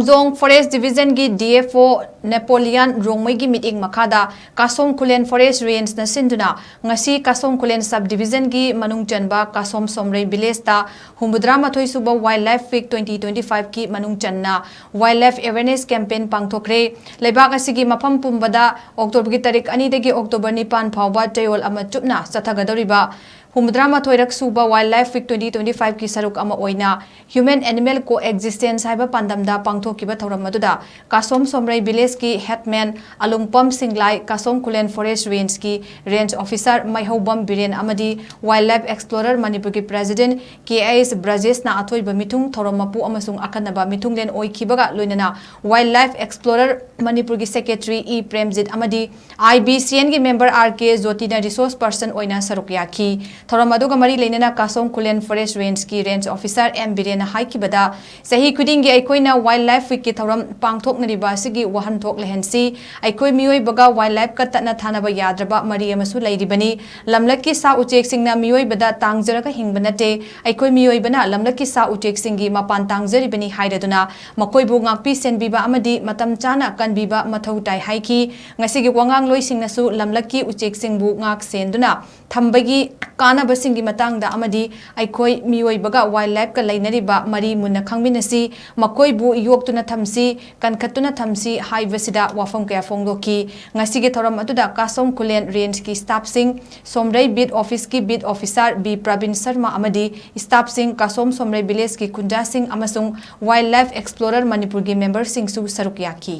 KAMJONG Forest Division gi DFO NAPOLEAN RONGMEI gi MITYENG MAKHADA KASOM KHULEN Forest Range na SINDUNA ngasi KASOM KHULEN Subdivision gi Manung Channa KASOM SOMREI village ta Humbudramathoi Suba Wildlife Week 2025 ki Manung Channa Wildlife Awareness Campaign Pangthokhre Leibak asigi mafam pumbada October gi tarik 2 dagi October 9 phawba tayol ama chupna chathagadoriba Humbudramathoi Suba Wildlife Week 2025 ki saruk ama oina Human Animal Coexistence haiba pandamda pangthokiba thoram maduda KASOM SOMREI village ki headman Alungpam Singlai KASOM KHULEN Forest Range ki range officer Maihobam Biren amadi wildlife explorer Manipur ki president KAS Brajesh na athoi ba mithung thoram mapu amasung akanaba mithung len oikibaga loinana wildlife explorer Manipur ki secretary E Premjit amadi IBCN ki member RK Jotina resource person oina sarukya ki thoram aduga mari leinana KASOM KHULEN Forest Range ki range officer M Biren haikibada sahi kudingi aikoina wildlife week ki thoram pangthoknariba sigi wahanthok lehensi aikoi mioi baga wildlife ka tatna thanaba yadraba mari amasu lairibani lamlaki sa uchek singna mioi bada tangjara ka hingbanate aikoi mioi bana lamlaki sa uchek singi mapan tangjari bani hairaduna makoi bu ngakpi senbiba amadi matam chana kanbiba mathau tai haiki ngasigi wangang loi singnasu lamlaki uchek singbu ngak senduna thambagi kana basingi matangda amadi aikoi mioi baga wildlife ka lainariba mari munna khangminasi makoi bu yoktuna thamsi kankhatuna thamsi haibasida wafam kaya fongdoki ngasigi thoram atuda KASOM KHULEN Range ki staff sing SOMREI bid office ki bid officer B Pravin Sharma amadi staff sing KASOM SOMREI village ki Kunja Singh amasung wildlife explorer Manipur ki member sing su sarukya ki